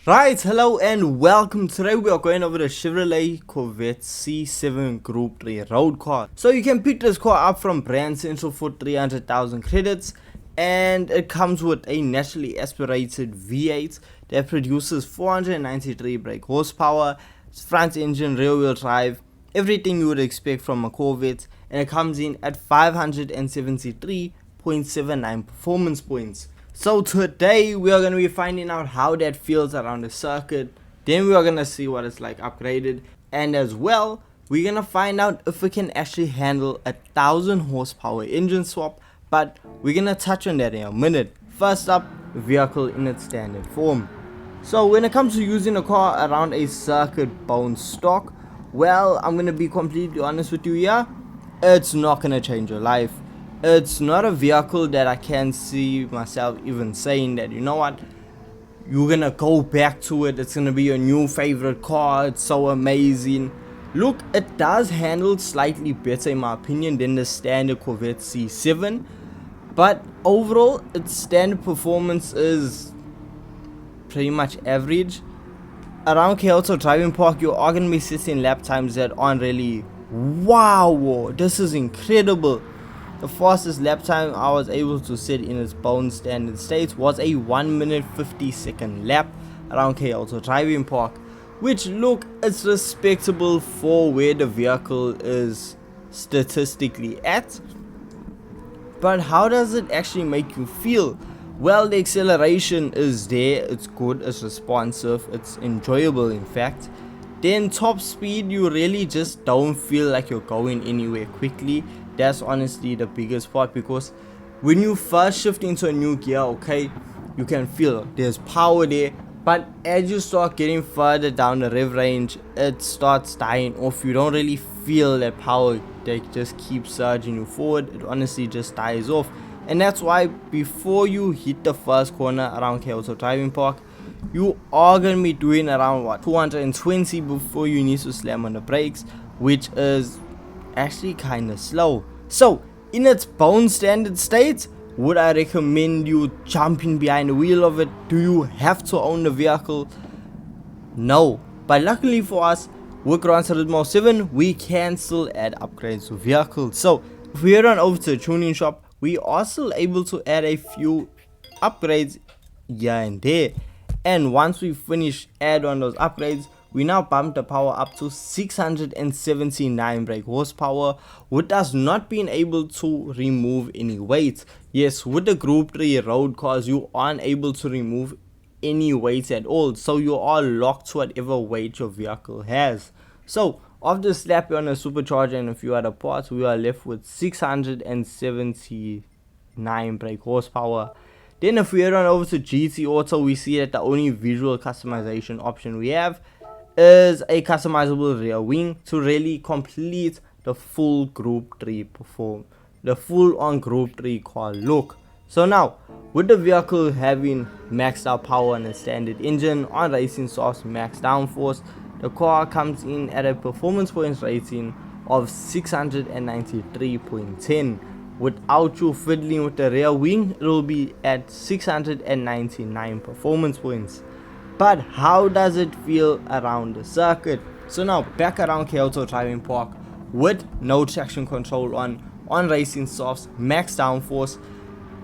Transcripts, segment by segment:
Right, hello and welcome. Today we are going over the Chevrolet Corvette C7 Group 3 road car. So you can pick this car up from Brand Central for 300,000 credits, and it comes with a naturally aspirated V8 that produces 493 brake horsepower, front engine, rear wheel drive, everything you would expect from a Corvette, and it comes in at 573.79 performance points. So today we are going to be finding out how that feels around the circuit, then we are going to see what it's like upgraded, and as well we're going to find out if we can actually handle 1,000 horsepower engine swap, but we're going to touch on that in a minute. First up, vehicle in its standard form. So when it comes to using a car around a circuit bone stock, well, I'm going to be completely honest with you here, it's not going to change your life. It's not a vehicle that I can see myself even saying that, you know what, you're gonna go back to it, it's gonna be your new favorite car, it's so amazing. Look, it does handle slightly better in my opinion than the standard Corvette C7, but overall its standard performance is pretty much average. Around Kyoto Driving Park, you are gonna be sitting lap times that aren't really wow, this is incredible. The fastest lap time I was able to set in its bone standard state was a 1 minute 50 second lap around Kyoto Driving Park, which look, it's respectable for where the vehicle is statistically at. But how does it actually make you feel? Well, the acceleration is there, it's good, it's responsive, it's enjoyable in fact. Then top speed, you really just don't feel like you're going anywhere quickly. That's honestly the biggest part, because when you first shift into a new gear, okay, you can feel there's power there, but as you start getting further down the rev range, it starts dying off. You don't really feel that power that just keeps surging you forward. It honestly just dies off, and that's why before you hit the first corner around Kyoto Driving Park, you are gonna be doing around what, 220 before you need to slam on the brakes, which is actually kind of slow. So in its bone standard state, would I recommend you jumping behind the wheel of it? Do you have to own the vehicle? No, but luckily for us, with Gran Turismo 7 we can still add upgrades to vehicles. So if we head on over to the tuning shop, we are still able to add a few upgrades here and there, and once we finish add on those upgrades, we now bump the power up to 679 brake horsepower, with us not being able to remove any weight. Yes, with the Group 3 road cars, you aren't able to remove any weight at all, so you are locked to whatever weight your vehicle has. So after slapping on a supercharger and a few other parts, we are left with 679 brake horsepower. Then if we head on over to GT Auto, we see that the only visual customization option we have is a customizable rear wing to really complete the full Group 3 the full on Group 3 car look. So now, with the vehicle having maxed out power and a standard engine on racing softs max downforce, the car comes in at a performance points rating of 693.10. Without you fiddling with the rear wing, it will be at 699 performance points. But how does it feel around the circuit? So now back around Kyoto Driving Park with no traction control on racing softs, max downforce,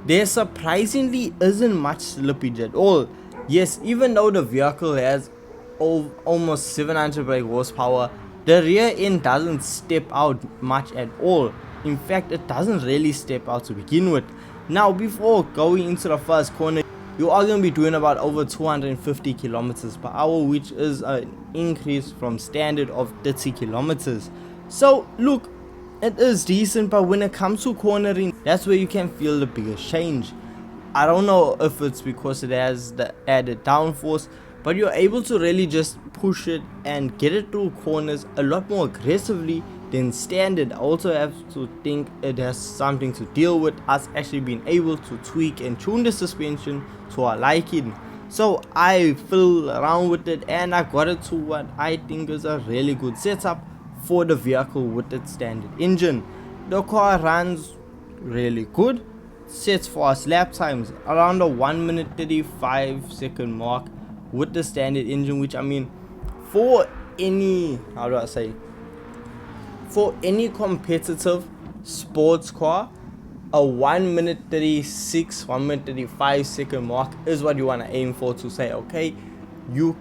there surprisingly isn't much slippage at all. Yes, even though the vehicle has almost 700 brake horsepower, the rear end doesn't step out much at all. In fact, it doesn't really step out to begin with. Now before going into the first corner, you are going to be doing about over 250 kilometers per hour, which is an increase from standard of 30 kilometers. So look, it is decent, but when it comes to cornering, that's where you can feel the biggest change. I don't know if it's because it has the added downforce, but you're able to really just push it and get it through corners a lot more aggressively than standard. I also have to think it has something to deal with us actually being able to tweak and tune the suspension to our liking. So I fiddled around with it and I got it to what I think is a really good setup for the vehicle with its standard engine. The car runs really good, sets fast lap times around the 1 minute 35 second mark, with the standard engine, which I mean, for any, how do I say, for any competitive sports car, a 1 minute 36, 1 minute 35 second mark is what you want to aim for, to say, okay, you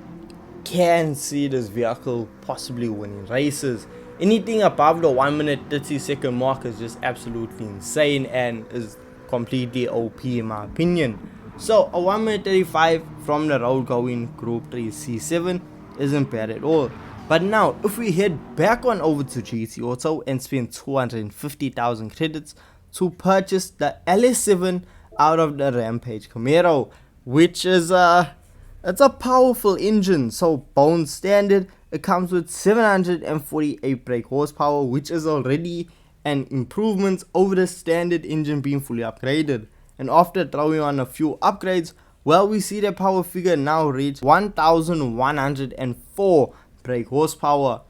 can see this vehicle possibly winning races. Anything above the 1 minute 30 second mark is just absolutely insane and is completely OP in my opinion. So a 1 minute 35 from the road going Group 3 C7 isn't bad at all. But now if we head back on over to GT Auto and spend 250,000 credits to purchase the LS7 out of the Rampage Camaro, which is it's a powerful engine. So bone standard, it comes with 748 brake horsepower, which is already an improvement over the standard engine being fully upgraded. And after throwing on a few upgrades, well, we see the power figure now reach 1104 brake horsepower.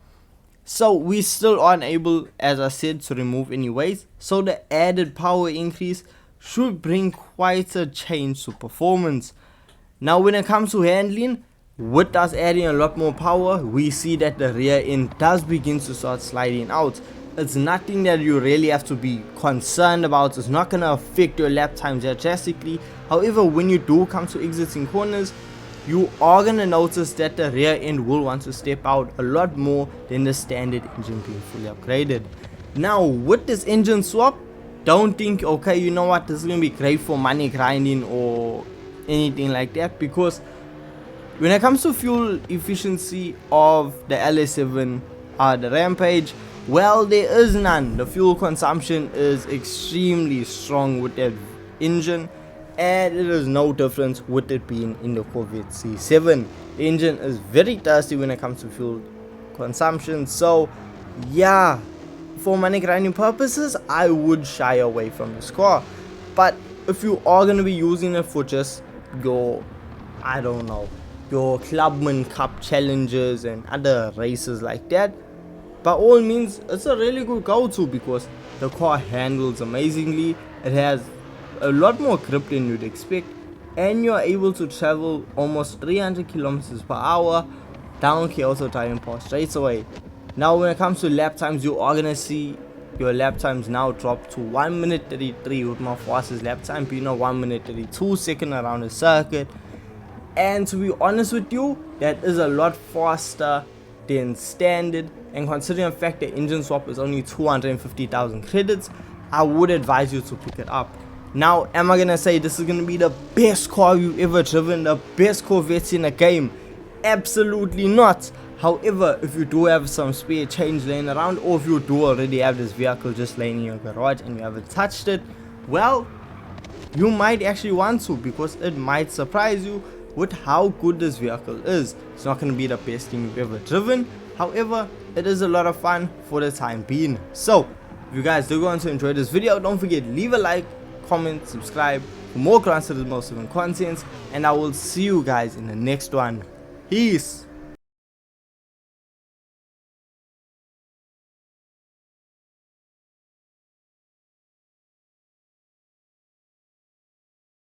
So we still aren't able, as I said, to remove any weight, so the added power increase should bring quite a change to performance. Now when it comes to handling, with us adding a lot more power, we see that the rear end does begin to start sliding out. It's nothing that you really have to be concerned about. It's not going to affect your lap times that drastically. However, when you do come to exiting corners, you are going to notice that the rear end will want to step out a lot more than the standard engine being fully upgraded. Now with this engine swap, don't think, okay, you know what, this is going to be great for money grinding or anything like that, because when it comes to fuel efficiency of the LS7 the Rampage, well, there is none. The fuel consumption is extremely strong with that engine, and it is no different with it being in the Corvette C7. The engine is very thirsty when it comes to fuel consumption, so yeah, for money grinding purposes, I would shy away from this car. But if you are going to be using it for just your, I don't know, your Clubman Cup challenges and other races like that, by all means, it's a really good go-to, because the car handles amazingly. It has a lot more grip than you'd expect, and you're able to travel almost 300 kilometers per hour down Kyoto Driving Pass straight away. Now when it comes to lap times, you are gonna see your lap times now drop to 1 minute 33, with my fastest lap time being a 1 minute 32 second around the circuit. And to be honest with you, that is a lot faster than standard, and considering the fact the engine swap is only 250,000 credits, I would advise you to pick it up. Now, am I gonna say this is gonna be the best car you've ever driven, the best Corvette in the game? Absolutely not. However, if you do have some spare change laying around, or if you do already have this vehicle just laying in your garage and you haven't touched it, well, you might actually want to, because it might surprise you with how good this vehicle is. It's not going to be the best thing you've ever driven, however, it is a lot of fun for the time being. So if you guys do go on to enjoy this video, don't forget, leave a like, comment, subscribe for more Gran Turismo 7 content, and I will see you guys in the next one. Peace.